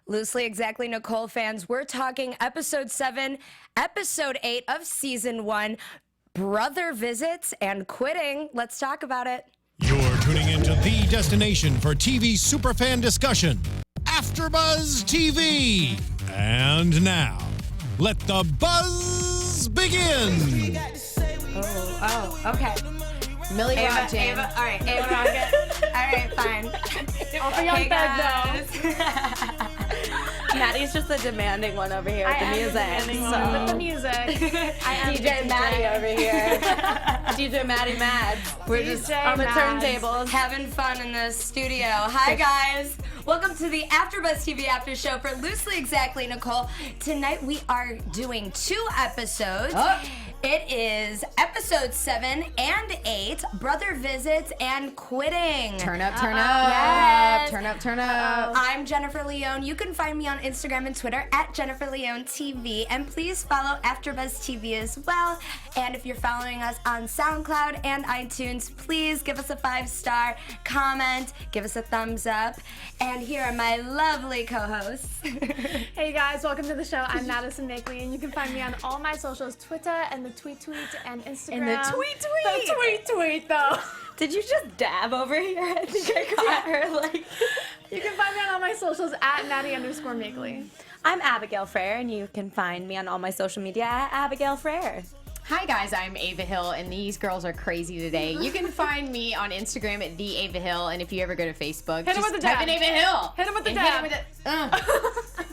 Loosely Exactly Nicole fans, we're talking episode 7, episode 8 of season 1, brother visits and quitting. Let's talk about it. You're tuning into the destination for TV superfan discussion, AFTERBUZZ TV. And now, let the buzz begin. Oh, okay. Millie Rock Jam. All right, Ava Rocket. All right, fine. All for young guys. Maddie's just the demanding one over here with the music. So. With the music. I am DJ Maddie over here. DJ Maddie Mad. We're just on the turntables. Having fun in the studio. Hi, guys. Welcome to the AFTERBUZZ TV after show for Loosely Exactly Nicole. Tonight we are doing 2 episodes. It is episode 7 and 8, brother visits and quitting. Turn up, turn up. Yes. Turn up, turn up. I'm Jennifer Leone. You can find me on Instagram and Twitter at Jennifer Leone TV. And please follow AFTERBUZZ TV as well. And if you're following us on SoundCloud and iTunes, please give us a 5-star comment, give us a thumbs up. And here are my lovely co-hosts. Hey guys, welcome to the show. I'm Maddie Makely, and you can find me on all my socials, Twitter and the tweet and Instagram. And the tweet. The tweet though. Did you just dab over here? I think I caught her like. You can find me on all my socials at Maddie_Makely. I'm Abigail Fraher, and you can find me on all my social media at Abigail Fraher. Hi guys, I'm Ava Hill, and these girls are crazy today. You can find me on Instagram at the Ava Hill, and if you ever go to Facebook, hit him with the dab. type in Ava Hill. Hit him with the dab.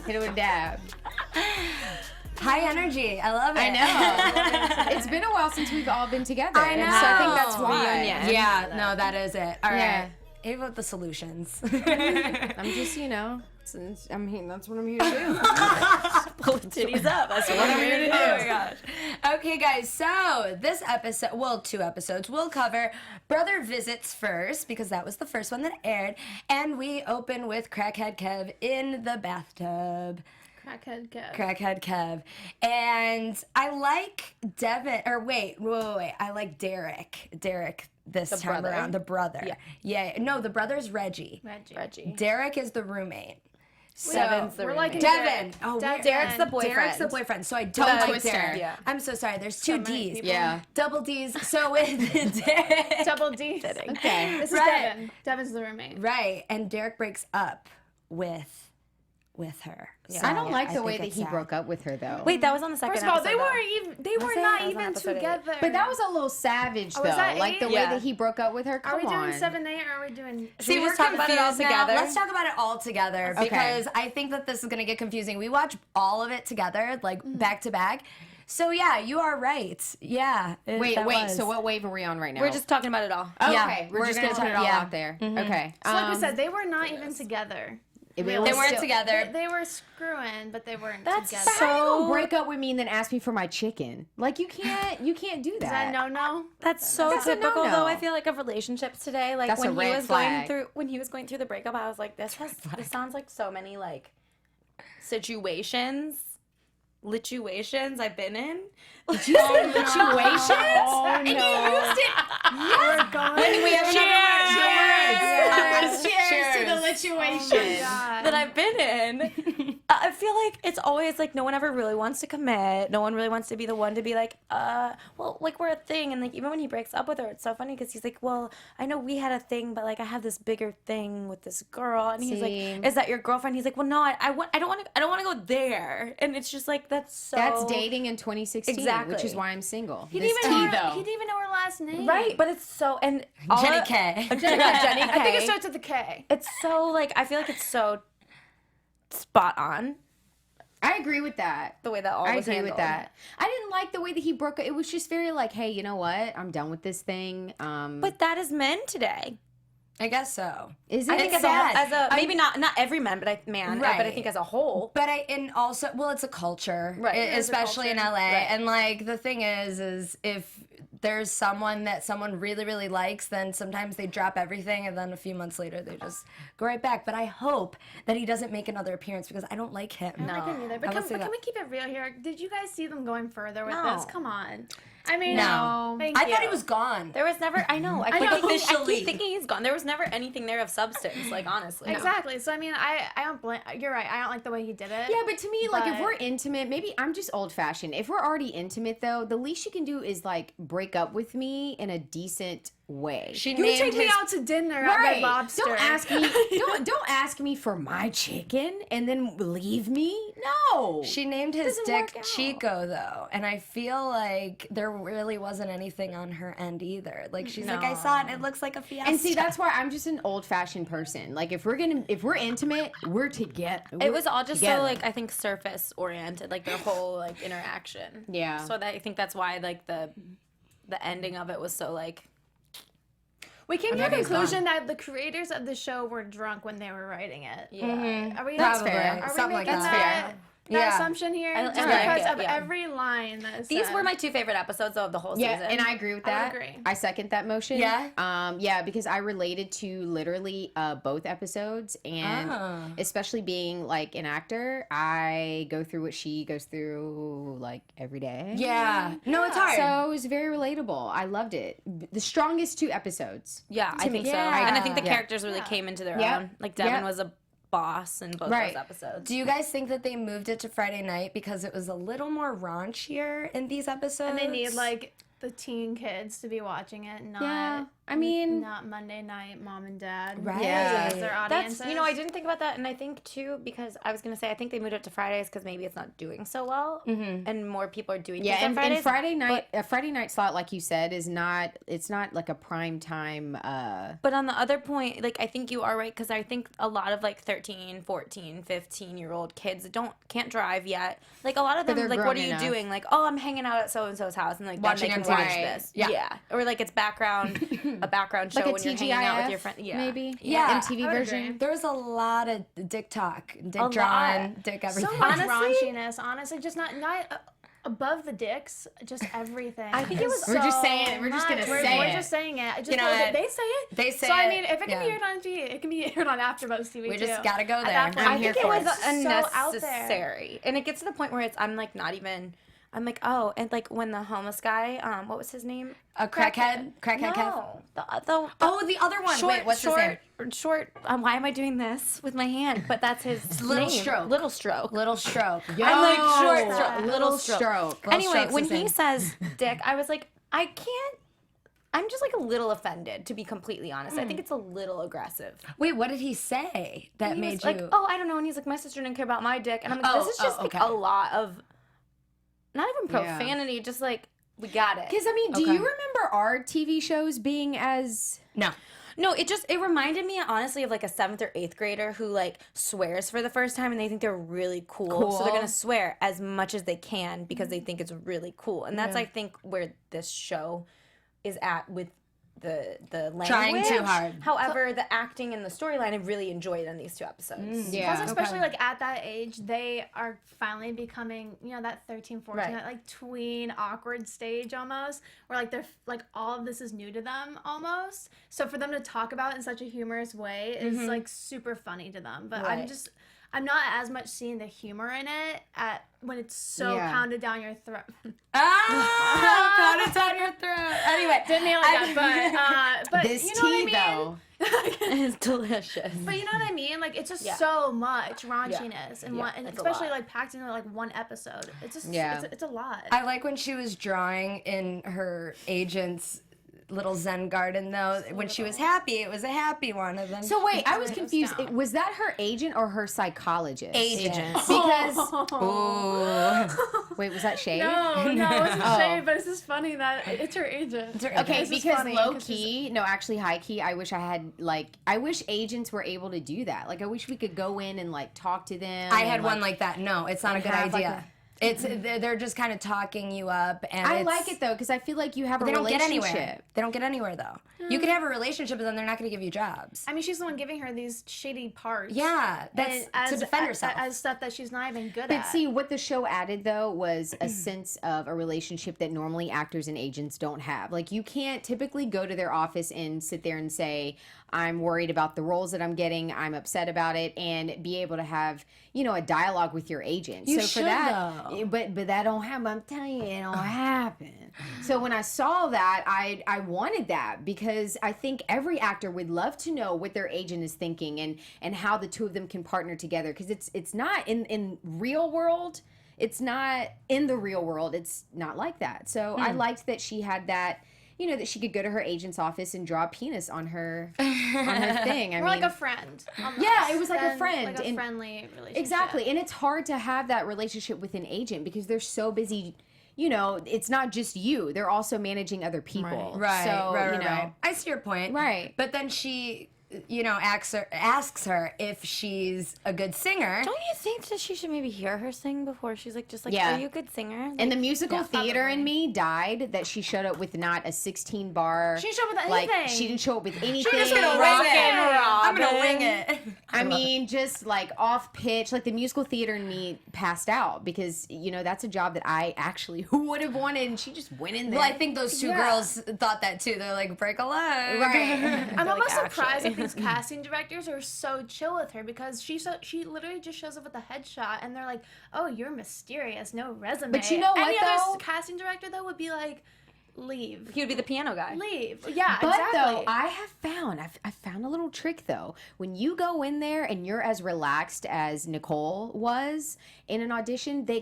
Hit him with a dab. High energy. I love it. I know. It's been a while since we've all been together. I know. And so I think that's why. Reunion. Yeah, no, that is it. All right. Yeah. Ava with the solutions. I'm just, that's what I'm here to do. Pull the titties up. That's what I'm here to do. Oh my gosh. Okay, guys, so this episode, well, 2 episodes, we'll cover brother visits first, because that was the first one that aired, and we open with Crackhead Kev in the bathtub. Crackhead Kev. And I like Devin, or wait, I like Derek this the time brother. around, the brother. Yeah, no, the brother's Reggie. Derek is the roommate. Seven's the roommate. Devin. Oh, Derek's the boyfriend. Derek's the boyfriend, so I don't like Twister. Derek. Yeah. I'm so sorry. There's 2 D's. people. Yeah. Double D's. So with Derek. Double D. Okay. This is Right. Devin. Devin's the roommate. Right, and Derek breaks up with her. Yeah. So I don't like the think way that it's he sad. broke up with her, though. Wait, that was on the second First of all, episode. they were it? not That was on even episode 8. together. But that was a little savage, though. was that Like 8? the way Yeah. that he broke up with her. Come Are we on. doing 7, 8, or are we doing? See, we we're just talk about it all confused now. together? Let's talk about it all together Okay. because I think that this is going to get confusing. We watch all of it together, like back to back. So yeah, you are right. Yeah. Wait. that was. So what wave are we on right now? We're just talking about it all. Okay. Yeah, we're just we're gonna gonna put it all yeah. out there. Okay. So like we said, they were not even together. They weren't together. They were screwing, but they weren't That's together. How you so. gonna break up with me and then ask me for my chicken? Like you can't do Is that. that no? That's so That's a typical, no-no. though. I feel like of relationships today. Like That's a when he red was flag. when he was going through the breakup, I was like, this sounds like so many like situations I've been in. Did you say situations? Oh, And you used it. We're going. When we have Cheers to the situation. That I've been in. I feel like it's always like no one ever really wants to commit. No one really wants to be the one to be like, well, like we're a thing. And like even when he breaks up with her, it's so funny because he's like, well, I know we had a thing, but like I have this bigger thing with this girl. And he's See? like, is that your girlfriend? He's like, well, no, I don't want to go there. And it's just like that's so. That's dating in 2016, Exactly. which is why I'm single. He This didn't even tea, know. though. He didn't even know her last name. right, but it's so and all Jenny of- K. Jenny K. I think it starts with a K. It's so like I feel like it's so spot on I agree with that. the way that all I was agree with handled. that. I didn't like the way that he broke up. It was just very like, hey, you know what? I'm done with this thing. But that is men today. I guess so. Is it? I think It's as sad. a maybe not every man, but but I Right. think as a whole. But it's a culture, Right. It is a especially in culture. LA. Right. And like the thing is if there's someone that someone really, really likes, then sometimes they drop everything and then a few months later they just go right back. But I hope that he doesn't make another appearance because I don't like him. I don't like him either. But can we keep it real here? Did you guys see them going further with this? Come on. I mean, no. Thank I you. thought he was gone. There was never. I know. I keep thinking he's gone. There was never anything there of substance. Like honestly. Exactly. So I mean, I don't blame. You're right. I don't like the way he did it. Yeah, but to me, like if we're intimate, maybe I'm just old fashioned. If we're already intimate, though, the least you can do is like break up with me in a decent way. You take me out to dinner at Red Lobster. Don't ask me. don't ask me for my chicken and then leave me. No. She named his dick Chico though, and I feel like there really wasn't anything on her end either. Like she's like, I saw it. It looks like a fiesta. And see, that's why I'm just an old-fashioned person. Like if we're intimate, we're together. It was all just so like I think surface oriented, like their whole like interaction. Yeah. So I think that's why like the ending of it was so like. We came to the conclusion that the creators of the show were drunk when they were writing it. Yeah. Are we? That's fair. Are Something we like making that. that assumption here? Just like because it, of every line that is These said. were my two favorite episodes of the whole season. Yeah, and I agree with that. I would agree. I second that motion. Yeah? Yeah, because I related to literally both episodes, and especially being like an actor, I go through what she goes through like every day. Yeah. No, it's hard. So it was very relatable. I loved it. The strongest 2 episodes. Yeah, I think so. Yeah. And I think the Yeah. characters really came into their Yep. own. Like Devin Yep. was a boss in both Right. those episodes. Do you guys think that they moved it to Friday night because it was a little more raunchier in these episodes? And they need like the teen kids to be watching it, not not Monday night mom and dad. Right. Yeah. As their audiences. That's, I didn't think about that, and I think too because I was gonna say I think they moved it to Fridays because maybe it's not doing so well, and more people are doing things on and Fridays. Friday night, a Friday night slot, like you said, is not. It's not like a prime time. But on the other point, like I think you are right because I think a lot of like 13, 14, 15-year-old kids can't drive yet. Like a lot of them, they're like, what are grown you enough. doing? Like, oh, I'm hanging out at so and so's house, and like Watching then they can watch MTV. this. Yeah. Or like it's a background show Like a when you're hanging out with your TGIF, friend. Yeah, maybe. Yeah. MTV I would version. agree. There was a lot of dick talk, dick A drawing, lot. dick everything. so much Honestly- raunchiness. Honestly, just not above the dicks, just everything. I think it was- We're just saying it. We're just gonna say We're it. just saying it. Just You know what? they say it. They say So I it. mean, if it can Yeah. be aired on TV, it can be aired on AFTERBUZZ TV We too. just gotta go At there. that point, I think it was so out there. unnecessary, and it gets to the point where I'm like not even. I'm like, oh, and like when the homeless guy, what was his name? A crackhead? Crackhead Kev? No, the Oh, the other one. Wait, what's his name? Short. Why am I doing this with my hand? But that's his Little name. Stroke. Little Stroke. Little Stroke. I'm like short, Little little stroke. Little Anyway, Stroke's when his he name. says dick, I was like, I can't. I'm just like a little offended, to be completely honest. I think it's a little aggressive. Wait, what did he say that He made was you? like, oh, I don't know. And he's like, my sister didn't care about my dick, and I'm like, this is just like okay. a lot of, not even profanity, just like we got it. Because I mean, do you remember our TV shows being as? No. No, it reminded me honestly of like a 7th or 8th grader who like swears for the first time and they think they're really cool. So they're gonna swear as much as they can because they think it's really cool. And that's I think where this show is at with the language. Trying too hard. However, the acting and the storyline I really enjoyed in these 2 episodes. Yeah. Plus, especially like at that age, they are finally becoming, that 13, 14, Right. that like tween awkward stage almost, where like they're like all of this is new to them almost. So for them to talk about it in such a humorous way is like super funny to them. But Right. I'm not as much seeing the humor in it when it's so Yeah. pounded down your throat. Pound it down your throat. Anyway, Didn't nail it yet, but This you know tea what I mean? though. It's delicious. But you know what I mean? Like it's just so much raunchiness and and it's a especially lot. like packed into like one episode. It's just Yeah. it's a lot. I like when she was drawing in her agent's little Zen garden, though. When she was happy, it was a happy one. And then So wait, I was goes confused. down. Was that her agent or her psychologist? Agent. Because Ooh. wait, was that shade? No, it wasn't shade, but it's just funny that it's her agent. Okay, This is because funny, low 'cause she's- key, no, actually high key, I wish agents were able to do that. Like, I wish we could go in and like talk to them. I and, had like, one like that. No, it's not a good have, like, idea. They're just kind of talking you up, and I like it though because I feel like you have a they don't get relationship. anywhere. They don't get anywhere though. You could have a relationship, but then they're not going to give you jobs. I mean, she's the one giving her these shady parts. Yeah, that's to defend herself. As stuff that she's not even good But at. see, what the show added though was a sense of a relationship that normally actors and agents don't have. Like you can't typically go to their office and sit there and say, I'm worried about the roles that I'm getting, I'm upset about it, and be able to have, a dialogue with your agent. You so should, for that, though. but that don't happen. I'm telling you, it don't happen. So when I saw that, I wanted that because I think every actor would love to know what their agent is thinking and how the two of them can partner together because it's not in real world. It's not in the real world. It's not like that. So I liked that she had that. That she could go to her agent's office and draw a penis on her thing. Or like a friend. Almost. Yeah, it was like a friend. Like a friendly relationship. Exactly. And it's hard to have that relationship with an agent because they're so busy. It's not just you. They're also managing other people. Right. So, Right. I see your point. Right. But then she, asks her if she's a good singer. Don't you think that she should maybe hear her sing before she's like, Yeah. are you a good singer? And the musical theater probably. in me died that she showed up with not a 16 bar. She didn't show up with Like, anything. she didn't show up with anything. I'm just gonna Rock wing it. and I'm gonna Robin. wing it. I mean, just like off pitch, like the musical theater in me passed out because, that's a job that I actually would have wanted. And she just went in there. Well, I think those two girls thought that too. They're like, break a leg. Right. I'm almost like, surprised actually. that these casting directors are so chill with her because she literally just shows up with a headshot and they're like, "Oh, you're mysterious, no resume." But you know what, Any though? other casting director though would be like, "Leave, He would be the piano guy. leave." Yeah, But exactly. though, I found a little trick though. When you go in there and you're as relaxed as Nicole was in an audition, they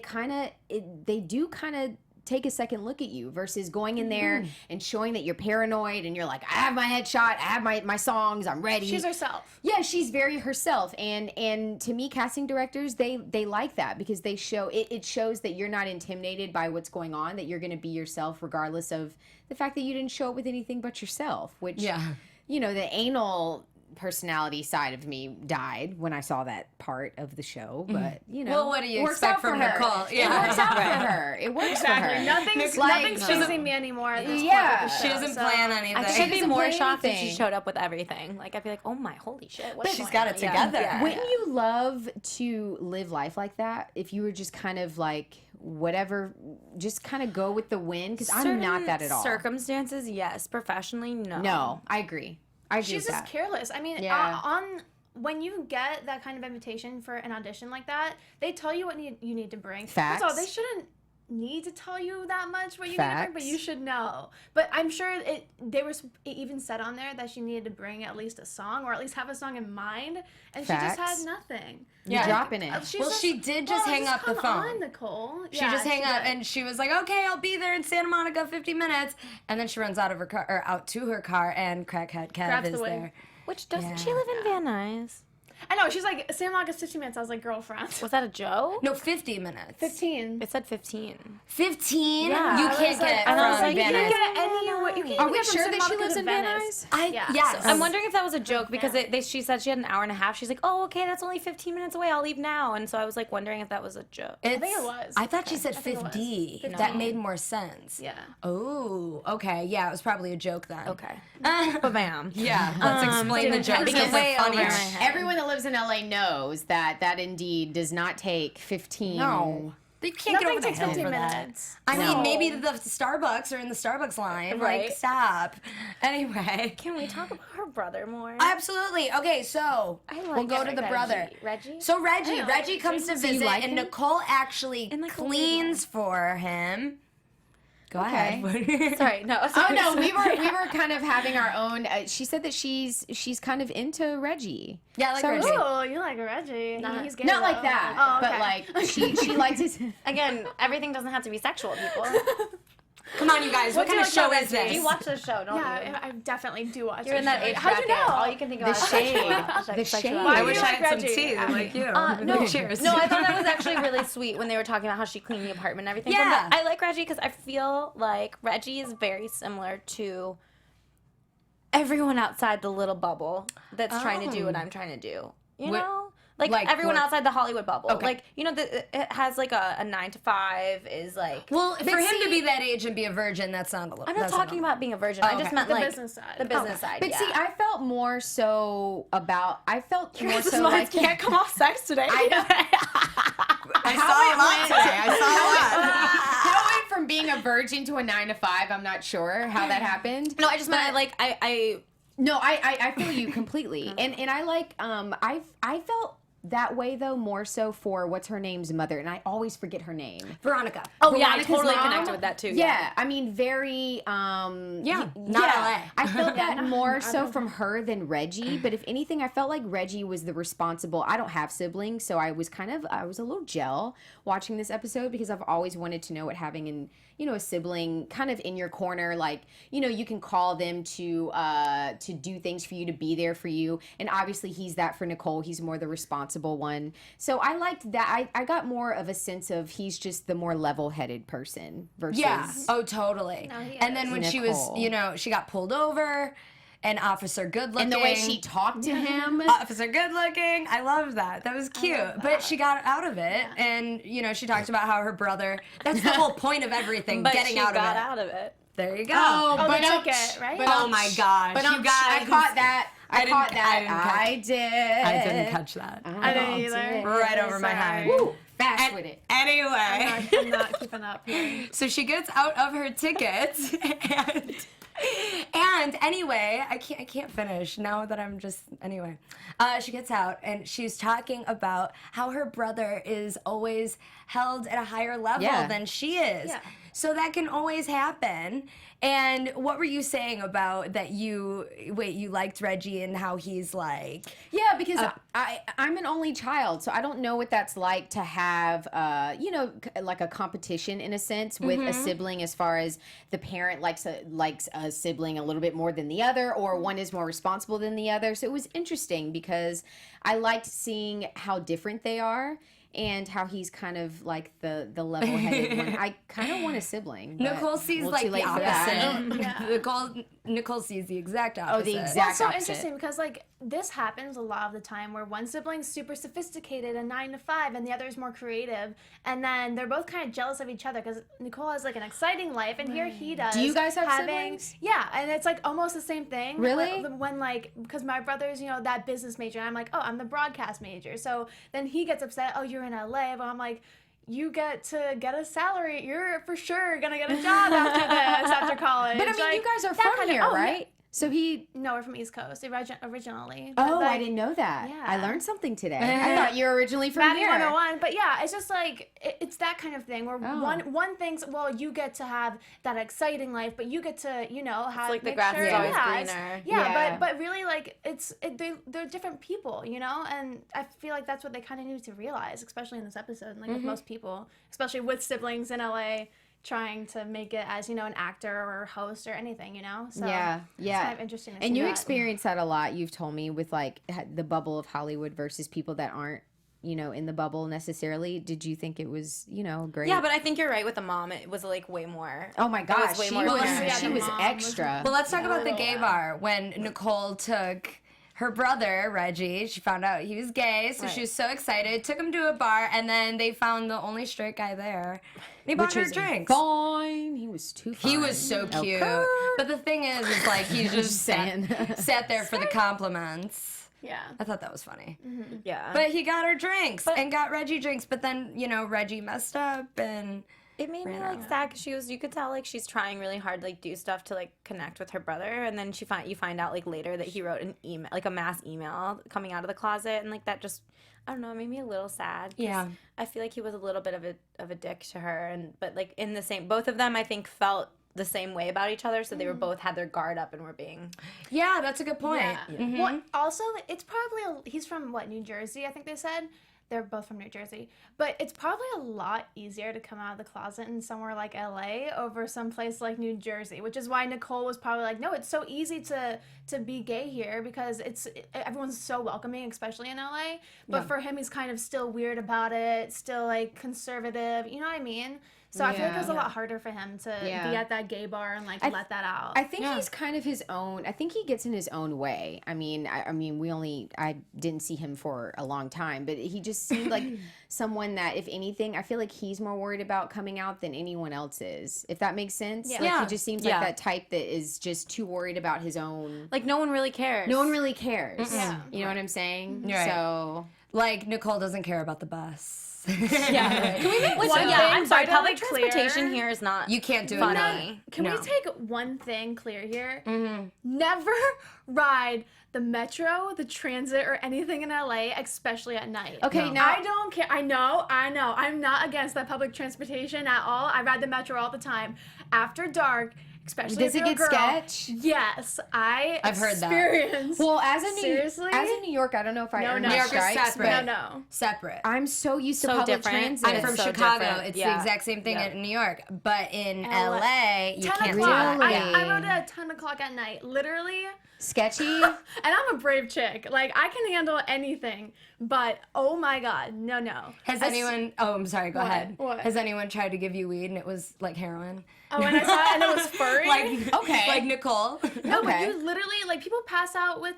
do kind of take a second look at you versus going in there and showing that you're paranoid and you're like, I have my headshot, I have my songs, I'm ready. She's herself. Yeah, she's very herself, and to me, casting directors they like that because they show it shows that you're not intimidated by what's going on, that you're going to be yourself regardless of the fact that you didn't show up with anything but yourself. Which the anal personality side of me died when I saw that part of the show, but Well, what do you works expect out for from her. Nicole? It works out for her. It works for her. Nothing's chasing me anymore. At this Yeah. point of the She show, doesn't so. plan anything. I think I'd be doesn't more play shocked if she anything. showed up with everything. Like, I'd be like, oh my, holy shit. What's She's going got on? it together. Yeah. Wouldn't you love to live life like that if you were just kind of like whatever, just kind of go with the wind? Because I'm not that at all. Circumstances, yes. Professionally, no. No, I agree. I agree She's with just that. careless. I mean, Yeah. when you get that kind of invitation for an audition like that, they tell you what you need to bring. Facts. First of all, they shouldn't need to tell you that much what you need to bring, but Facts. you should know. But I'm sure it even said on there that she needed to bring at least a song or at least have a song in mind, and she just Facts. had nothing. You're dropping it. She did just hang up the come phone. on, Nicole. She just hang up and she was like, okay, I'll be there in Santa Monica 50 minutes. And then she runs out of her car, or out to her car, and Crackhead Kev Grabs the is wig. there. Which, doesn't she live in Van Nuys? I know, she's like, Santa Monica's 15 minutes. I was like, girlfriend. Was that a joke? No, 50 minutes. 15. It said 15. 15? Yeah, You I can't was get it and I was from like, Van you Nuys. can't Get any, you can't Are even we get from sure Santa that she Monica lives to in Van Venice. Nuys? Yeah. Yes. I'm wondering if that was a joke because she said she had an hour and a half. She's like, oh, okay, that's only 15 minutes away. I'll leave now. And so I was like wondering if that was a joke. I think it was. I thought she said think it was. 50. 50. That made more sense. Yeah. Oh, okay. Yeah, it was probably a joke then. Okay. But bam. Yeah, let's explain the joke. because Because they're way over funny. my head. Everyone that lives in LA knows that indeed does not take 15. No. You can't Nothing get over the takes hill 15 for that. minutes. I No. mean, maybe the Starbucks are in the Starbucks line. Right. Like, stop. Anyway. Can we talk about her brother more? Absolutely. Okay, so we'll go to the Reggie. brother. Reggie? So Reggie comes to visit, like and him? Nicole actually In, like, a weird cleans for him. Go ahead. Sorry, no. Oh Sorry. no, we were kind of having our own. She said that she's kind of into Reggie. Yeah, I like So- Reggie. Ooh, you like Reggie. He's gay, Not like though. that, Oh, but okay. like she likes his. Again, everything doesn't have to be sexual, people. Come on, you guys. What do kind you of show like is about this? You watch this show, don't you? Yeah, I definitely do watch You're in that age How'd you bracket. know? All you can think about is shade. sexuality. The shade. I Why wish do I you had like some Reggie? tea like you. No, Cheers. No, I thought that was actually really sweet when they were talking about how she cleaned the apartment and everything. Yeah. But I like Reggie because I feel like Reggie is very similar to everyone outside the little bubble that's trying to do what I'm trying to do. You know? Like everyone work- outside the Hollywood bubble. Okay. Like, you know, it has like a 9 to 5 is like. Well, for him to see- be that age and be a virgin, that's not a. I'm not talking about being a virgin. I just okay. meant The like business side. The business side. But yeah. see, I felt more so about. I felt more This so mine's like. can't come off sex today. I saw a lot today. I saw a lot. How it went from being a virgin to a 9 to 5, I'm not sure how that happened. No, I just meant like I No, I feel you completely, and I like I felt that way though more so for what's her name's mother, and I always forget her name. Veronica. Oh yeah, I Veronica's totally mom? connected with that too. Yeah, I mean very Yeah, not yeah. LA. I felt that more so from her than Reggie, but if anything, I felt like Reggie was the responsible. I don't have siblings, so I was a little gel watching this episode because I've always wanted to know what having a sibling kind of in your corner, like, you can call them to do things for you, to be there for you. And obviously he's that for Nicole. He's more the responsible one. So I liked that. I got more of a sense of he's just the more level-headed person versus Yeah. Oh, totally. No, he And then is. when she Nicole. was, she got pulled over, and Officer Good Looking. and the way she talked to him. Officer Good Looking. I loved that. That was cute. But she got out of it, and she talked about how her brother. That's the whole point of everything. but getting she out got of it. out of it. There you go. Oh, but the ticket, right? Oh my gosh, you guys! I caught that. I caught I that. didn't catch- I did. I didn't catch that. I didn't either. Right over my head. Woo, fast with it. Anyway. I'm not keeping up here. So she gets out of her tickets, and anyway, I can't finish now that I'm just anyway. She gets out and she's talking about how her brother is always held at a higher level Yeah. than she is. Yeah. So that can always happen. And what were you saying about that you liked Reggie and how he's like. Yeah, because I'm an only child, so I don't know what that's like to have, like a competition in a sense with a sibling, as far as the parent likes a sibling a little bit more than the other, or one is more responsible than the other. So it was interesting because I liked seeing how different they are. And how he's kind of like the level-headed one. I kind of want a sibling. but Nicole sees a little like too the late for that. opposite. Yeah. Nicole sees the exact opposite. the exact- Well, it's so opposite. interesting because like this happens a lot of the time where one sibling's super sophisticated and 9 to 5 and the other is more creative, and then they're both kind of jealous of each other because Nicole has like an exciting life and here he does. Do you guys have siblings? Yeah, and it's like almost the same thing. Really? When like, because my brother's that business major and I'm like, oh, I'm the broadcast major. So then he gets upset, oh, you're in LA, but I'm like, you get to get a salary. You're for sure gonna get a job after this, after college. But I mean, Like, you guys are that from kind of- here, oh, yeah. right? So he. No, we're from East Coast originally. Oh, But, I didn't know that. Yeah. I learned something today. I thought you were originally from Maddie here. 101, but yeah, it's just like it's that kind of thing where Oh. one thinks, well, you get to have that exciting life, but you get to have like the make grass is sure- always yeah, it's- greener. Yeah, Yeah. but really like they're different people, and I feel like that's what they kind of need to realize, especially in this episode, and like with most people, especially with siblings in LA. Trying to make it as an actor or host or anything, So Yeah, yeah. It's kind of interesting to see And you that. experience that a lot. You've told me with like the bubble of Hollywood versus people that aren't, in the bubble necessarily. Did you think it was, great? Yeah, but I think you're right with the mom. It was like way more. Oh my gosh, way she more was apparent. she the was mom was- extra. Well, let's talk about the gay bar when Nicole took her brother, Reggie. She found out he was gay, so she was so excited. Took him to a bar, and then they found the only straight guy there. And he bought her drinks. Fine. He was too fine. He was so cute. Okay. But the thing is like he just saying. sat there for the compliments. Yeah. I thought that was funny. Yeah. But he got her drinks and got Reggie drinks, but then, Reggie messed up and... It made me like sad because you could tell like she's trying really hard to like do stuff to like connect with her brother, and then you find out like later that he wrote an email, like a mass email coming out of the closet, and like that just, I don't know, it made me a little sad. 'Cause Yeah. I feel like he was a little bit of a dick to her, but like in the same, both of them I think felt the same way about each other, so they were both had their guard up and were being. Yeah, that's a good point. Yeah. Well, also, it's probably he's from New Jersey, I think they said. They're both from New Jersey. But it's probably a lot easier to come out of the closet in somewhere like LA over someplace like New Jersey, which is why Nicole was probably like, no, it's so easy to be gay here because everyone's so welcoming, especially in LA. But for him, he's kind of still weird about it, still like conservative, you know what I mean? So I feel like it was a lot harder for him to be Yeah. at that gay bar and like let that out. I think he's kind of his own. I think he gets in his own way. I mean, I didn't see him for a long time, but he just seemed like someone that, if anything, I feel like he's more worried about coming out than anyone else is. If that makes sense. Yeah. Like, he just seems like that type that is just too worried about his own. Like no one really cares. No one really cares. Yeah. You know what I'm saying? Right. So. Like Nicole doesn't care about the bus. Yeah. Can we make one one? thing Yeah, I'm sorry. vital Public clear? transportation here is not. You can't do funny. it. Can we take one thing clear here? Never ride the metro, the transit, or anything in LA, especially at night. Okay, now I don't care. I know. I'm not against that public transportation at all. I ride the metro all the time. After dark, especially Does if it you're a get girl, sketch? Yes, I've heard that. experienced. Well, Seriously? as a New York, I don't know if I earned no. my New York is stripes, separate. but no. Separate. I'm so used to So public different. transit. I'm from so Chicago. different. It's the Yeah. exact same thing Yeah. in New York, but in LA, you 10 can't do o'clock. that. I rode it at 10 o'clock at night, literally. Sketchy. And I'm a brave chick. Like, I can handle anything. But, oh my God, no. Has anyone? Oh, I'm sorry. Go ahead. What? Has anyone tried to give you weed and it was like heroin? Oh, and I saw it and it was furry? Like Nicole. No, but Okay. you literally, like, people pass out with,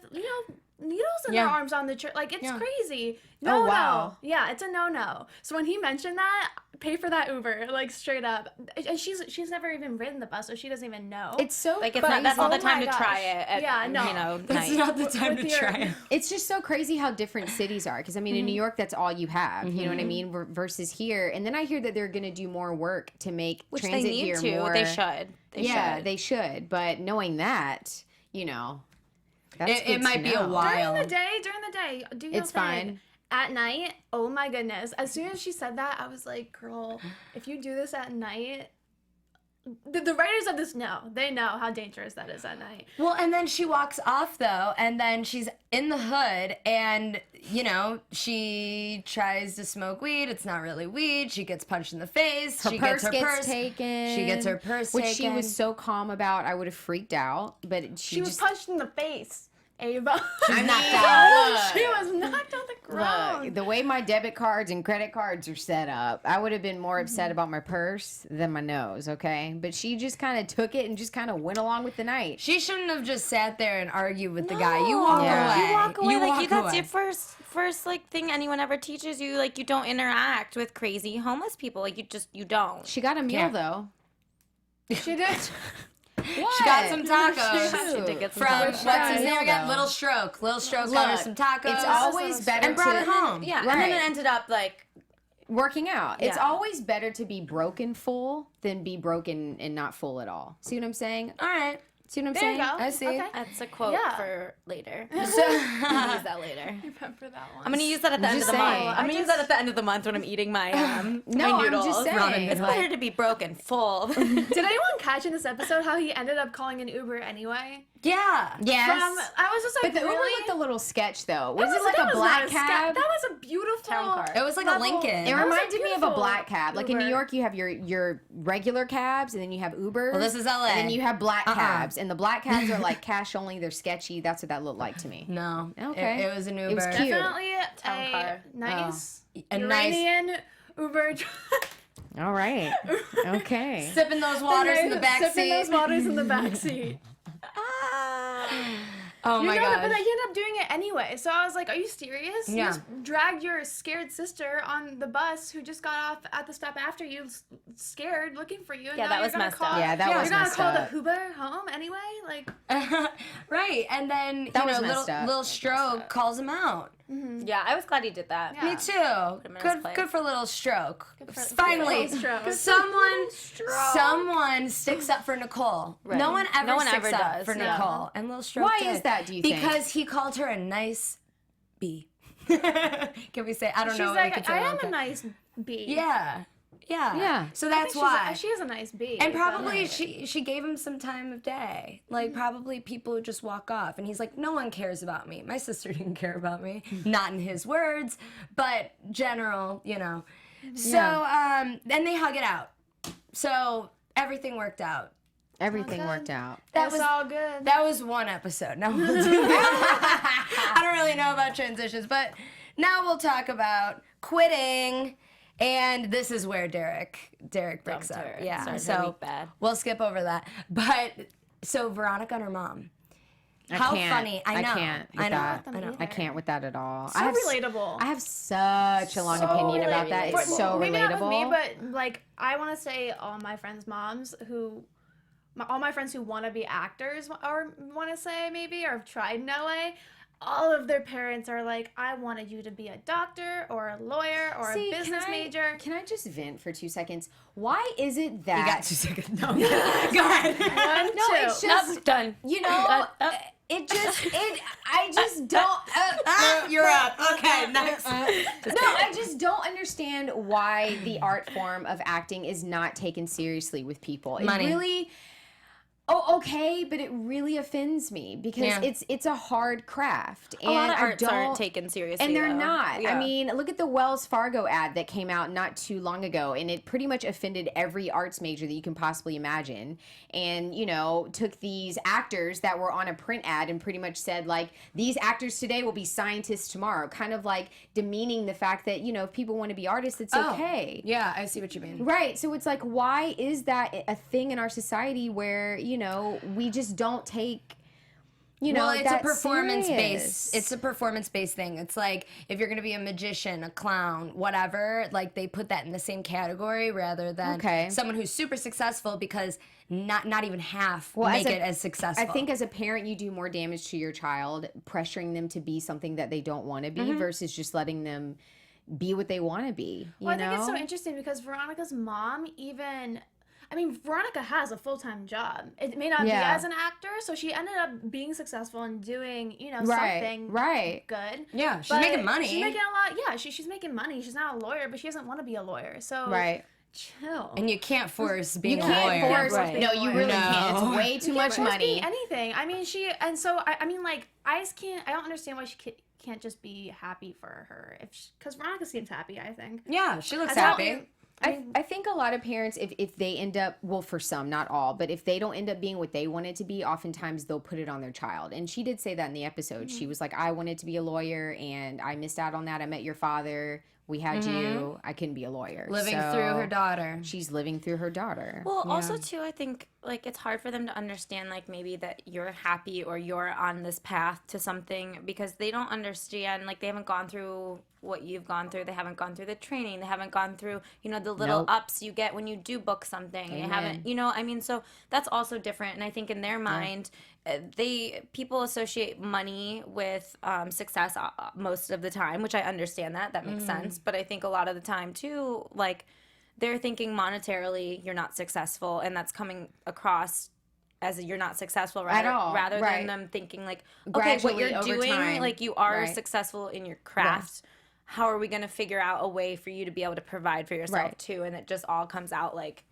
needles in their arms on the church. Like, it's crazy. No, wow. no. Yeah, it's a no. So when he mentioned that, pay for that Uber, like, straight up. And she's never even ridden the bus, so she doesn't even know. It's so Like it's crazy. not. That's not the Oh time my to gosh. try it. At, Yeah, no. You know, That's night. not the time With to your- try it. It's just so crazy how different cities are. Because I mean, in New York, that's all you have. You know what I mean? Versus here, and then I hear that they're going to do more work to make Which they transit need here to. more. They should. They should. But knowing that, that's It good might to be a know. while. During the day, do your It's thing. fine. At night, oh my goodness. As soon as she said that, I was like, girl, if you do this at night, the writers of this know. They know how dangerous that is at night. Well, and then she walks off though, and then she's in the hood, and she tries to smoke weed. It's not really weed. She gets punched in the face. Her she purse gets her gets purse taken. She gets her purse which taken. she was so calm about. I would have freaked out, but She was just punched in the face, Ava. She's knocked out. She was knocked on the ground. Look, the way my debit cards and credit cards are set up, I would have been more upset about my purse than my nose, okay? But she just kind of took it and just kind of went along with the night. She shouldn't have just sat there and argued with the guy. You walk Yeah. away. You walk away. walk That's away. your first like thing anyone ever teaches you. Like you don't interact with crazy homeless people. Like you don't. She got a meal, Can't. though. She did. She got some tacos. She did get some From tacos. what's his name Meal, again? though. Little Stroke. Little Stroke got her Look, some tacos. It's always better and brought to it home. Yeah, Right. and then it ended up like working out. It's Yeah. always better to be broken full than be broken and not full at all. See what I'm saying? All right. See what I'm There saying? you go. I see. Okay. that's a quote Yeah. for later. So, I'm gonna use that later. Remember that one. I'm gonna use that at the end of just the saying. month. I'm gonna use that at the end of the month when I'm eating my No, my I'm noodles. just saying. It's better to be broken full. Did anyone catch in this episode how he ended up calling an Uber anyway? yeah. Yes. I was just like, but the Uber really? looked a little sketch, though. Was it That like a was black not cab? That was a beautiful Town car. It was like a Lincoln. It That was a reminded me of a beautiful black cab. Like in New Uber. York, you have your regular cabs, and then you have Ubers. Well, this is LA. And then you have black cabs, and the black cabs are like cash only. They're sketchy. That's what that looked like to me. No. Okay. It was an Uber. It was cute. Definitely Town a car. nice A nice Iranian Uber. All right. Okay. sipping those waters in the back Sipping seat. those waters in the back seat. Oh my But god. they ended up doing it anyway. So I was like, are you serious? You Yeah. just dragged your scared sister on the bus who just got off at the stop after you, scared, looking for you. And Yeah, now that you're was gonna messed call, up. Yeah, that was You're gonna messed call up. the Uber home anyway? Like, Right. And then That was messed little, up. little Stroke calls him out. Yeah, I was glad he did that. Me too. him in his Good, place. good for little Stroke. for Finally, little Stroke. someone sticks up for Nicole. Right. No one ever No one sticks ever up does, for yeah. Nicole, and little Stroke. Why did. is that, do you think? Because he called her a nice bee. Can we say? I don't she's know. What we could like, say I about am a that. nice bee. Yeah. Yeah. So I that's think why. she is a nice bee. And but- probably she gave him some time of day. Like probably people would just walk off, and he's like, no one cares about me. My sister didn't care about me, not in his words, but general, So then they hug it out. So everything worked out. Everything good. worked out. That It's was all good. That was one episode. Now we'll do I don't really know about transitions, but now we'll talk about quitting And this is where Derek breaks Dumped up. her. Yeah, Started her so week bad. we'll skip over that. But so Veronica and her mom. How funny! I know. I can't. With I know. that. I know. I can't with that at all. So I have relatable. I have such a long opinion about that. For- It's so maybe relatable. not with me, but like I want to say all my friends' moms all my friends who want to be actors or want to say maybe or have tried in LA, all of their parents are like, I wanted you to be a doctor or a lawyer or See, a business major. Can I just vent for 2 seconds? Why is it that You got 2 seconds. No, go ahead. One, No, two. it's just Nope, done. you know. I just don't. You're up. Okay, next. No, I just don't understand why the art form of acting is not taken seriously with people. It Money. really. Oh, okay, but it really offends me because Yeah. it's a hard craft, and A lot of I arts don't. aren't taken seriously, And they're though. not. Yeah. I mean, look at the Wells Fargo ad that came out not too long ago, and it pretty much offended every arts major that you can possibly imagine. And, took these actors that were on a print ad and pretty much said, like, these actors today will be scientists tomorrow. Kind of like demeaning the fact that, if people want to be artists, it's okay. Yeah, I see what you mean. Right. So it's like, why is that a thing in our society where, we just don't take, Well, it's a that performance serious? based. It's a performance based thing. It's like if you're gonna be a magician, a clown, whatever. Like they put that in the same category rather than someone who's super successful because not even half make it as successful. I think as a parent, you do more damage to your child pressuring them to be something that they don't want to be versus just letting them be what they want to be. Well, I think it's so interesting because Veronica's mom Veronica has a full-time job. It may not be as an actor, so she ended up being successful and doing, something good. Yeah, she's But making money. She's making a lot. Yeah, she's making money. She's not a lawyer, but she doesn't want to be a lawyer. So chill. And you can't force being You a can't lawyer. force. Right. No, you really can't. It's way too much Force money. being anything. I just can't. I don't understand why she can't just be happy for her. Because Veronica seems happy. I think. Yeah, she looks That's how- happy. I think a lot of parents, if they end up, well, for some, not all, but if they don't end up being what they wanted to be, oftentimes they'll put it on their child. And she did say that in the episode. She was like, I wanted to be a lawyer and I missed out on that. I met your father. We had you. I couldn't be a lawyer. Living So through her daughter. She's living through her daughter. Well, also too, I think like it's hard for them to understand like maybe that you're happy or you're on this path to something because they don't understand, like they haven't gone through what you've gone through. They haven't gone through the training. They haven't gone through, the little ups you get when you do book something. They haven't, so that's also different. And I think in their mind, people associate money with success most of the time, which I understand that makes sense. But I think a lot of the time too, like they're thinking monetarily you're not successful, and that's coming across as you're not successful rather than them thinking like, okay, what Gradually, you're over doing, time. like you are successful in your craft. How are we going to figure out a way for you to be able to provide for yourself too? And it just all comes out like,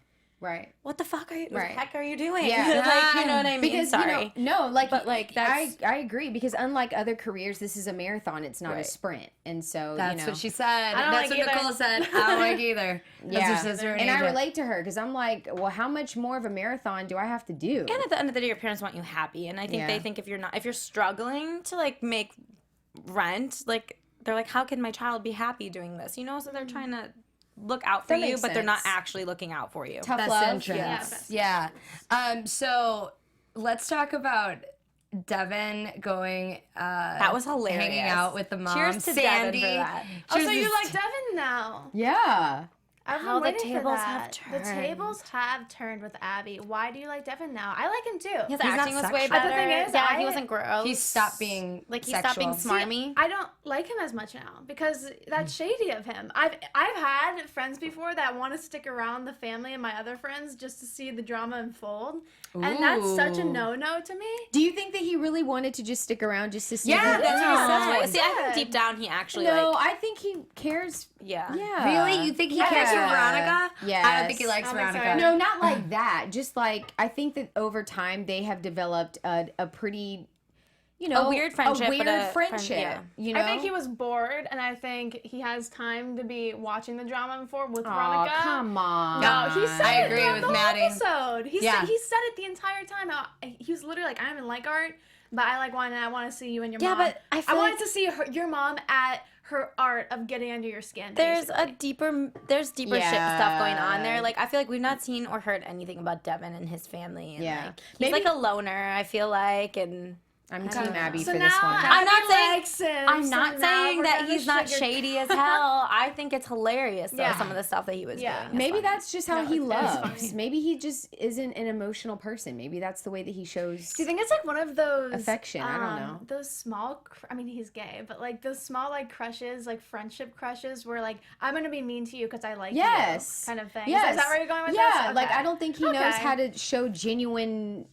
what the fuck are you? What the heck are you doing? Yeah. Like, you know what I mean? Because Sorry. but that's I agree because unlike other careers, this is a marathon. It's not a sprint, and so That's what she said. I don't That's like what either. Nicole said. I don't like either. That's her sister and I agent. relate to her because I'm like, well, how much more of a marathon do I have to do? And at the end of the day, your parents want you happy, and I think they think if you're struggling to like make rent, like they're like, how can my child be happy doing this? So they're trying to look out for That you, makes but they're not sense. actually looking out for you. Tough Best love. interest. Yeah. So let's talk about Devin going. That was hilarious. Hanging out with the mom. Cheers to Sandy. Devin for that. Oh, so you like Devin now? Yeah. I've How been the waiting for tables that. have The turned. tables have turned with Abby. Why do you like Devin now? I like him too. His not acting was way sexual. better. But the thing is, he wasn't gross. He stopped being he sexual. stopped being smarmy. I don't like him as much now because that's shady of him. I've had friends before that want to stick around the family and my other friends just to see the drama unfold, and that's such a Ooh. no-no to me. Do you think that he really wanted to just stick around just to see? Yeah, that's what he said. See, I think deep down he actually No, I think he cares. yeah. Yeah. Really? You think he cares for Veronica? Yes. I don't think he likes I'm Veronica. excited. No, not like that. Just like I think that over time they have developed a pretty, A weird friendship, A but weird a friendship. friend, I I think he was bored, and I think he has time to be watching the drama unfold with Oh, Veronica. come on. No, he said I it agree throughout with the whole Maddie. episode. He Yeah. said it the entire time. He was literally like, "I don't even like art. but I want to see you and your Yeah, mom. but I feel wanted to see your mom at her art of getting under your skin. There's basically. deeper shit stuff going on there. Like, I feel like we've not seen or heard anything about Devin and his family. And like, he's like a loner, I feel like, and I'm Team Abby So for now this one. I'm not saying that he's not shady as hell. I think it's hilarious though, some of the stuff that he was doing. Maybe that's just how he it's loves. funny. Maybe he just isn't an emotional person. Maybe that's the way that he shows. Do you think it's like one of those affection? I don't know. Those small. I mean, he's gay, but like those small like crushes, like friendship crushes, where like I'm gonna be mean to you because I like you, kind of thing. Yes. Is that where you're going with this? Yeah, Okay. like I don't think he knows how to show genuine,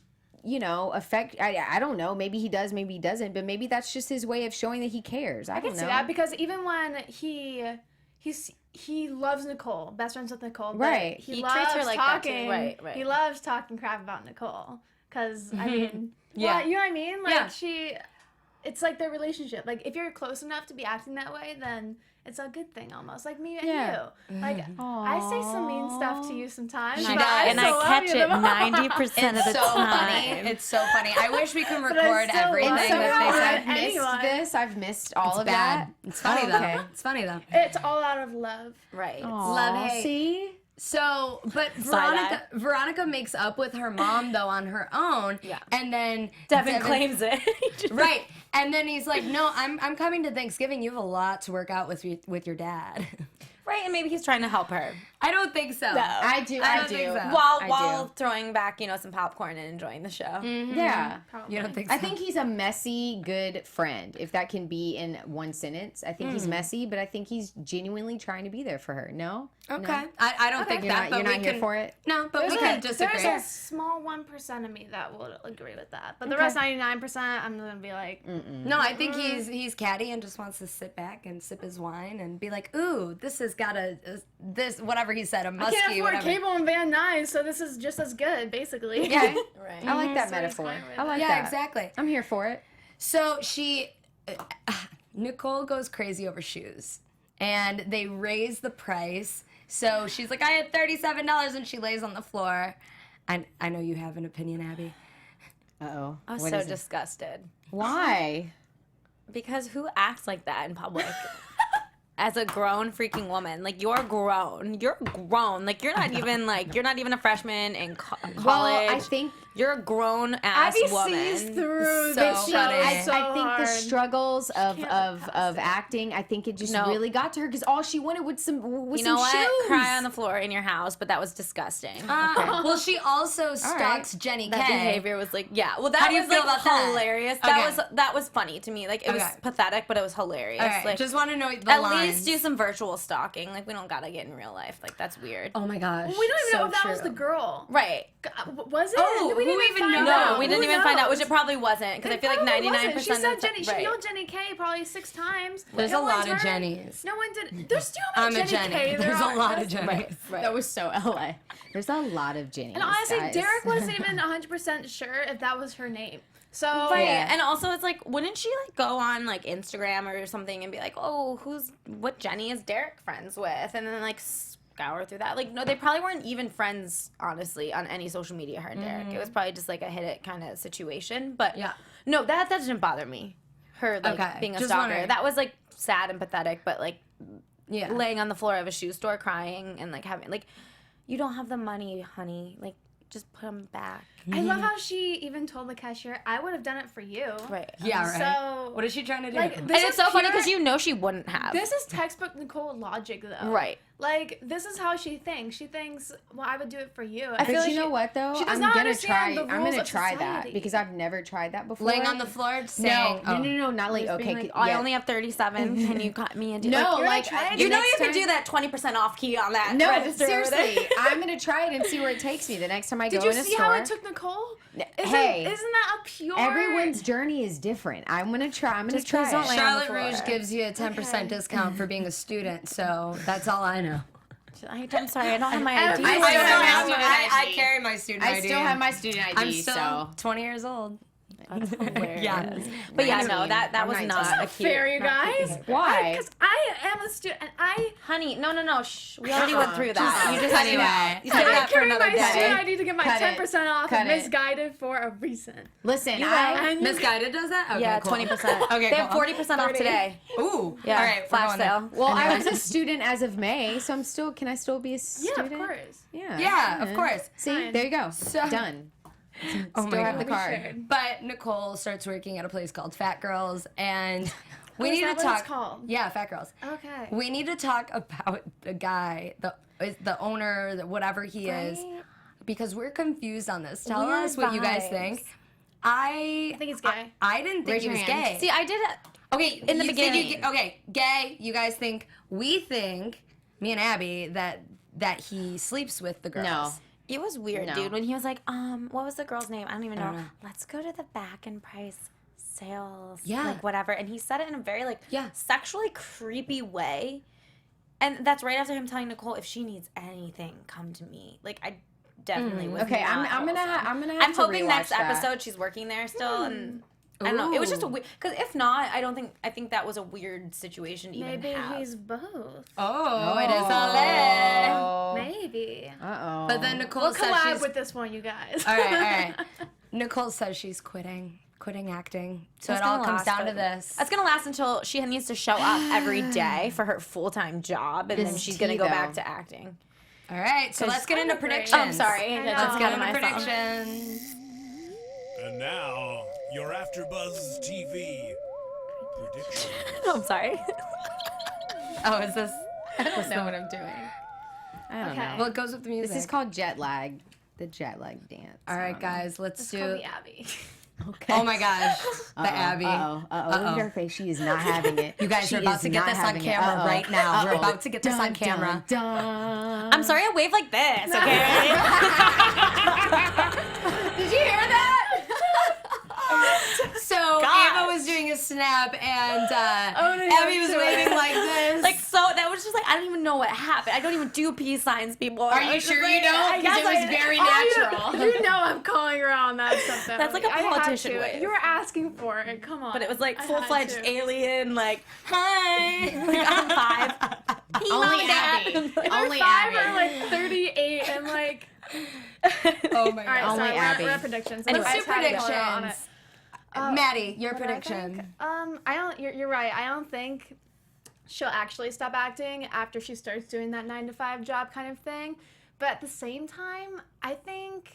affect. I don't know. Maybe he does, maybe he doesn't. But maybe that's just his way of showing that he cares. I don't can know. see that because even when he loves Nicole, best friends with Nicole. Right. He treats loves her like that too. talking. Right. He loves talking crap about Nicole because I mean, Yeah. you know what I mean? Like Yeah. it's like their relationship. Like if you're close enough to be acting that way, then it's a good thing almost. Like me and you. Like I say some mean stuff to you sometimes. She but does. And still I love catch you it the most. 90% of the It's so time. funny. It's so funny. I wish we can I record still everything love And it. that somehow they I've said. missed Anyone. this. I've missed all of that. It's funny though. Okay. It's funny though. It's all out of love. Right. Love hate. See? So, but Veronica makes up with her mom though on her own. Yeah. And then Devin claims it. Right. And then he's like, "No, I'm coming to Thanksgiving. You have a lot to work out with your dad." Right, and maybe he's trying to help her. I don't think so. No. I do. I I don't do. think so. While throwing back, some popcorn and enjoying the show. Yeah. Probably. You don't think so? I think he's a messy, good friend. If that can be in one sentence, I think he's messy, but I think he's genuinely trying to be there for her. No? Okay. No? I don't think You're that, not, but you're we not can, here for it? No, but we can disagree. There's a small 1% of me that will agree with that, but the rest 99%, I'm gonna be like, No, I think he's catty and just wants to sit back and sip his wine and be like, "Ooh, this has got this whatever he said, a musky I can't afford whatever." cable and Van Nuys, so this is just as good, basically. Okay. Right. I like that So he's metaphor. fine with I like Yeah, that. exactly. I'm here for it. So Nicole goes crazy over shoes, and they raise the price. So she's like, "I had $37," and she lays on the floor. And I know you have an opinion, Abby. Uh-oh. I was What so is it? disgusted. Why? Because who acts like that in public? As a grown freaking woman, like you're grown. Like you're not even a freshman in college. Well, I think you're a grown ass Abby woman. sees through So the funny. show I so think hard. the struggles of can't of acting, I think it just No. really got to her because all she wanted was some You know what? shoes. Cry on the floor in your house, but that was disgusting. Well, she also stalks Jenny That K. behavior was like, yeah. Well, that How do you was feel like about that? hilarious. Okay. That was funny to me. Like it was Okay. pathetic, but it was hilarious. All right, Like, just want to know the at lines. least do some virtual stalking. Like we don't gotta get in real life. Like that's weird. Oh my gosh. We don't even so know if that true. was the girl. Right. Was it? Oh, we who didn't even find knows? out. No, we didn't Who even find out, knows? which it probably wasn't, because I feel like Probably 99% wasn't. She said of the Jenny. right. She yelled Jenny K probably 6 times. There's No a lot one's of heard. Jennies. No one did. There's too I'm many a Jenny Jenny. K. There's a lot of Jennies. Right. That was so LA. There's a lot of Jennies. And honestly, guys. Derek wasn't even 100% sure if that was her name. So Right. Yeah. And also it's like, wouldn't she like go on like Instagram or something and be like, oh, what Jenny is Derek friends with? And then like scour through that. Like, no, they probably weren't even friends, honestly, on any social media, her and Derek. It was probably just like a hit it kind of situation. But Yeah. no, that didn't bother me. Her like Okay. being a Just stalker. wondering. That was like sad and pathetic, but like Yeah. laying on the floor of a shoe store crying and like having like, you don't have the money, honey. Like, just put them back. I love how she even told the cashier, "I would have done it for you." Right. Yeah, right. So What is she trying to do? like, And this it's is so funny pure- because you know she wouldn't have. This is textbook Nicole logic, though. Right. Like, this is how she thinks. She thinks, well, I would do it for you. I feel But like you know what though? she does I'm not gonna understand try. the I'm rules gonna of try that society. because I've never tried that before. Laying on the floor saying, No, not like Just being okay. like, I yeah. only have 37. Can you cut me and do No, You're like gonna try it? the You know next you can time- do that 20% off key on that No, register over seriously, there. I'm gonna try it and see where it takes me. The next time I Did go you in a see store. how it took Nicole? Hey, Isn't that a pure... everyone's journey is different. I'm gonna try. I'm gonna Just please try don't it. lay on the Charlotte Rouge floor. gives you a 10% discount for being a student, so that's all I know. I'm sorry, I don't have my I ID. still have my I student ID. carry my student I ID. still have my student ID. I'm still so 20 years old. That's hilarious. Yeah. But yeah, no, that was not a cute. Fair, you guys. Why? Because I am a student, and Honey, no. Shh. We already went through that. You just cut it out. You said that for carry another my student day. ID to get my Cut it. 10% off Cut and it. misguided for a reason. Listen, Misguided does that? Okay, Yeah, cool. 20%. Okay, They have cool. 40% off today. Ooh. Yeah. All right, flash we're going there. sale. well, I was a student as of May, so I'm still. Can I still be a Yeah, student? of course. Yeah. Yeah, of course. See, Fine. there you go. So- Done. Oh Still my have god. the card. Shared. But Nicole starts working at a place called Fat Girls, and we Oh, is need that to what talk. it's called? Yeah, Fat Girls. Okay. We need to talk about the guy, the owner, whatever he is, because we're confused on this. Tell Weird us what you guys vibes. think. I think he's gay. I didn't think Raise he your was hand. gay. See, I did it. Okay, in the you think beginning. okay, gay. You guys think? We think, me and Abby, that he sleeps with the girls. No. It was weird, No. dude, when he was like, what was the girl's name? I don't even know. Let's go to the back and price sales. Yeah. Like, whatever. And he said it in a very, like, Yeah. sexually creepy way. And that's right after him telling Nicole, if she needs anything, come to me. Like, I definitely was Okay, not I'm gonna wholesome. have I'm to hoping rewatch next that. episode she's working there still. And I don't know. It was just a Ooh. weird, because if not, I think that was a weird situation to even Maybe have. he's both. Oh, it is a lit. Oh. Maybe. Uh-oh. But then Nicole We'll says collab she's with this one, you guys. all right. Nicole says she's quitting acting. So That's it all gonna comes last down to for- this. That's gonna last until she needs to show up every day for her full-time job, and then This she's tea, gonna go though. back to acting. All right, so let's get into I'm afraid. predictions. Oh, I'm sorry. I Let's know. get Let's get into myself. predictions. And now, your AfterBuzz TV prediction. I'm sorry. Oh, is this? I don't know what I'm doing. I don't Okay. know. Well, it goes with the music. This is called jet lag. The jet lag dance. All right, guys, let's It's do. called the Abby. Okay. Oh my gosh, the Abby. Look at her face. She is not having it. You guys She are about is to get not this on having it. camera Uh-oh. right now. We're Uh-oh. about to get this on Dun, camera. Dun, dun. I'm sorry I wave like this, okay? Did you hear that? So God. Ava was doing a snap, and no, Abby was sure. waving like this. Like, so that was just like, I don't even know what happened. I don't even do peace signs, people. Are you sure you don't? Because it was very natural. You know I'm calling her on that stuff. Though. That's like a I had politician to. wave. You were asking for it. Come on. But it was like I had full-fledged to. alien, like, hi. Like, I'm 5. Hey, Mom Only and Dad. Abby. They're Only 5 Abby. or like 38 and like. Oh my All right, god. Only so Abby. we're at predictions. Let's I do just had to color on it. predictions. Maddie, your What I prediction. think? I don't. You're right. I don't think she'll actually stop acting after she starts doing that 9-to-5 job kind of thing. But at the same time, I think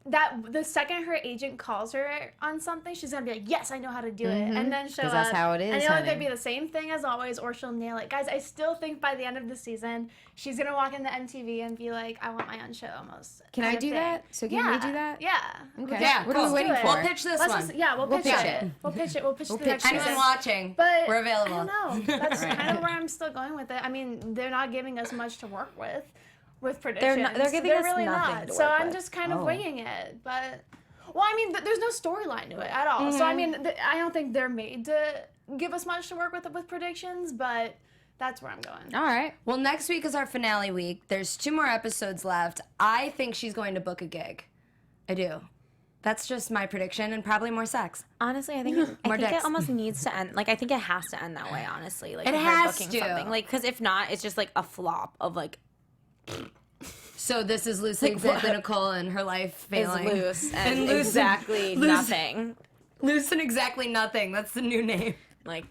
that the second her agent calls her on something, she's gonna be like, "Yes, I know how to do it," and then she'll. 'Cause that's how it is, And it'll either honey. be the same thing as always, or she'll nail it. Guys, I still think by the end of the season, she's gonna walk into MTV and be like, "I want my own show," almost. Can kind I of do thing. that? So can we do that? Yeah. Okay. Yeah, What are cool. we waiting Let's do for? it. We'll pitch this Let's one. just, yeah, we'll pitch pitch it. it. We'll pitch it. We'll pitch the pitch next it. Anyone season. watching? But We're available. I don't know. That's kind of where I'm still going with it. I mean, they're not giving us much to work with predictions. They're giving us really nothing not. to So work I'm with. just kind of Oh. winging it. But well, I mean, there's no storyline to it at all. So I mean, I don't think they're made to give us much to work with predictions. But that's where I'm going. All right. Well, next week is our finale week. There's 2 more episodes left. I think she's going to book a gig. I do. That's just my prediction, and probably more sex. Honestly, I think More dicks. it almost needs to end. Like, I think it has to end that way. Honestly, like It her has booking to. something. Like, because if not, it's just like a flop of like So this is Loosely Exactly Nicole and her life is failing. loose and And loose- exactly loose- nothing. Loose and exactly nothing. That's the new name. Like,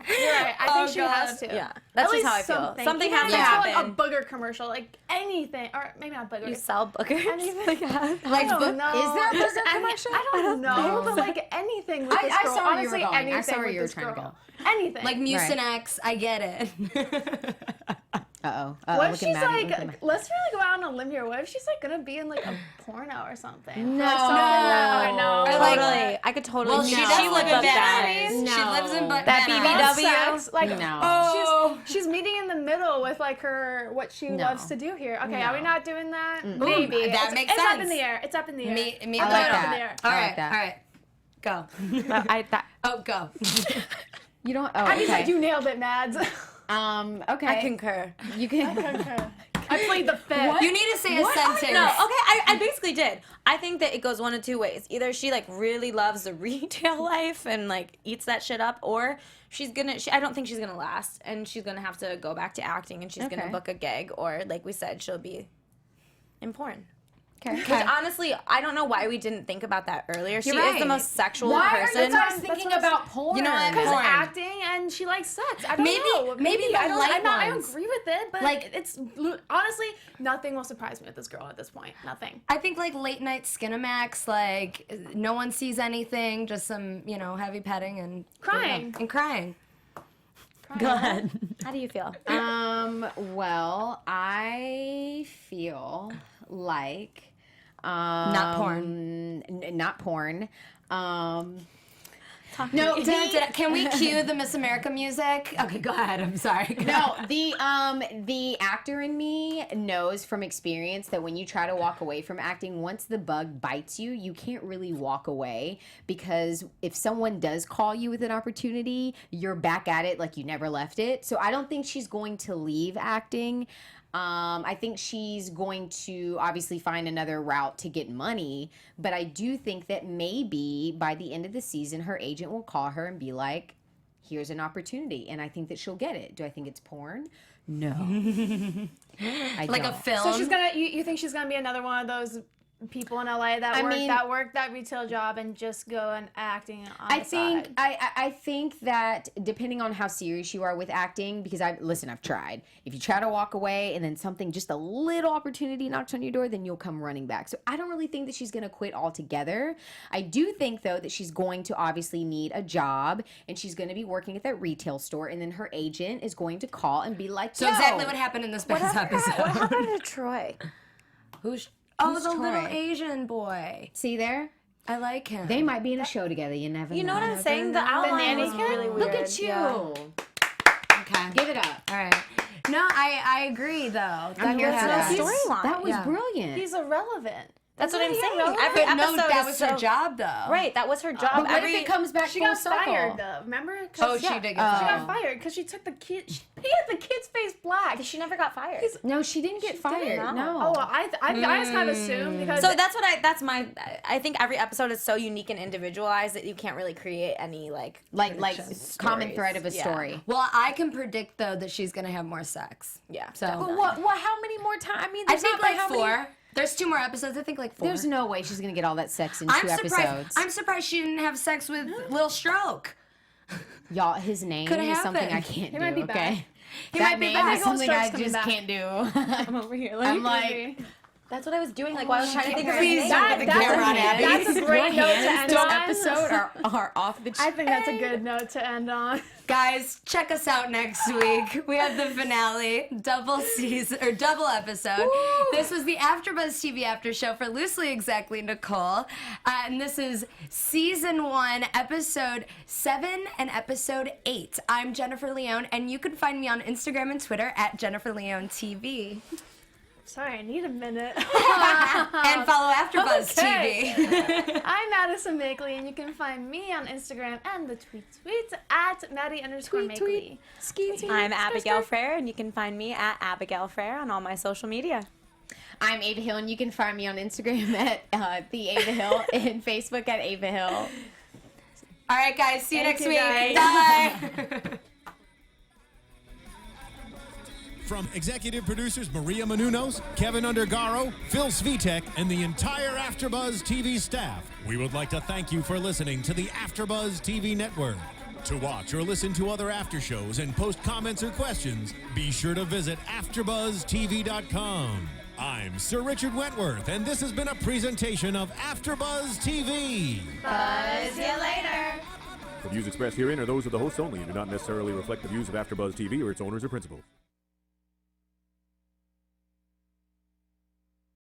You're right. I think she has to. yeah, that's At just least how I feel. Something has Even to if it's happen. Like a booger commercial, like anything, or maybe not booger. You sell bookers. Anything. Like, yeah. I don't know. Is there a Just booger any- commercial? I don't know, but like anything with this I girl. saw where you were Honestly, going. I anything saw where with you were this trying to girl. Anything. Like Mucinex, I get it. Uh-oh. what if Look she's at Maddie. like, Look at Maddie. let's really go out on a limb here. What if she's like gonna be in like a porno or something? No. Like, something that, I know. Or, like- Totally. I could totally. Well, see she that. does live in Love Van that. Nuys. She No. lives in That Van Nuys. BBW? Sex, like, No. Oh. she's meeting in the middle with like what she No. loves to do here. Okay, are we No. not doing that? Maybe. that it's, makes it's up sense. in the air. It's up in the air. Me I too. like Up in that. the air. All I right, like that. all right. Go. That, Oh, go. You don't. Oh, I mean, okay. like you nailed it, Mads. Okay. I concur. You can. I played the fifth. You need to say a sentence. No, okay, I basically did. I think that it goes one of two ways. Either she like really loves the retail life and like eats that shit up, or I don't think she's gonna last, and she's gonna have to go back to acting, and she's gonna book a gig, or like we said, she'll be in porn. Okay. Which honestly, I don't know why we didn't think about that earlier. She You're is right. the most sexual Why person. are you guys That's thinking what I was- about porn? You know what? Because Porn. acting and she likes sex. I don't know. Maybe the I don't. light I don't ones. agree with it, but Like- it's honestly nothing will surprise me with this girl at this point. Nothing. I think like late night Skinamax, like no one sees anything, just some, heavy petting and Crying. And crying. Go ahead. How do you feel? Well, I feel like Not porn. Not porn. No, can we cue the Miss America music? Okay, go ahead. I'm sorry. No, the actor in me knows from experience that when you try to walk away from acting, once the bug bites you, you can't really walk away, because if someone does call you with an opportunity, you're back at it like you never left it. So I don't think she's going to leave acting. I think she's going to obviously find another route to get money, but I do think that maybe by the end of the season, her agent will call her and be like, here's an opportunity, and I think that she'll get it. Do I think it's porn? No. I Like don't. a film. So she's gonna. You think she's gonna be another one of those people in LA that work that retail job and just go and acting on the side? I think that depending on how serious you are with acting, because I've tried. If you try to walk away and then something, just a little opportunity knocks on your door, then you'll come running back. So I don't really think that she's going to quit altogether. I do think though that she's going to obviously need a job, and she's going to be working at that retail store, and then her agent is going to call and be like, So exactly what happened in this past episode. What happened to Troy? Who's Who's the little Troy? Asian boy. See there? I like him. They might be in a show together. You never know. You know what I'm saying? The outline nanny was kid? really weird. Look at you. Yeah. Okay. Give it up. All right. No, I agree though. I'm here for that. Storyline. That was Yeah. brilliant. He's irrelevant. That's what I'm Isn't he saying. irrelevant? Every But no, episode that is was so, her job though. Right, that was her job. But what if it comes back She full got circle? fired though. Remember? Oh, she did get She fired. got fired because she took the kid. She painted the kid's face black. She never got fired. No, she didn't get fired. didn't? No. Oh, well, I just kind of assumed because So I think every episode is so unique and individualized that you can't really create any like common thread of a Yeah. story. Well, I can predict though that she's gonna have more sex. Yeah. So definitely. What? How many more times? I mean, I there's think not by like how 4. many- There's 2 more episodes. I think like 4. There's no way she's gonna get all that sex in I'm 2 surprised. episodes. I'm surprised she didn't have sex with Lil Stroke. Y'all, his name Could've is something I happened. can't do. might be okay, back. He that might be name back. is something I Stroke's coming just back. can't do. I'm over here I'm like, that's what I was doing. Like while I was trying to think of Please his don't name. put the camera on Abby. That's a great note to end this on. episode are off the chain. I think that's a good note to end on. Guys, check us out next week. We have the finale, double episode. This was the AfterBuzz TV after show for Loosely Exactly Nicole, and this is season 1, episode 7 and episode 8. I'm Jennifer Leone, and you can find me on Instagram and Twitter at Jennifer Leone TV, Sorry, I need a minute. and follow AfterBuzz Okay. TV. I'm Maddie Makely, and you can find me on Instagram and the tweets at Maddie_Makely. I'm Abigail Fraher, and you can find me at Abigail Fraher on all my social media. I'm Ava Hill, and you can find me on Instagram at the Ava Hill and Facebook at Ava Hill. All right, guys. See you Thank next you, week. guys. Bye. From executive producers Maria Menounos, Kevin Undergaro, Phil Svitek, and the entire AfterBuzz TV staff, we would like to thank you for listening to the AfterBuzz TV network. To watch or listen to other after shows and post comments or questions, be sure to visit AfterBuzzTV.com. I'm Sir Richard Wentworth, and this has been a presentation of AfterBuzz TV. Buzz you later. The views expressed herein are those of the hosts only and do not necessarily reflect the views of AfterBuzz TV or its owners or principals.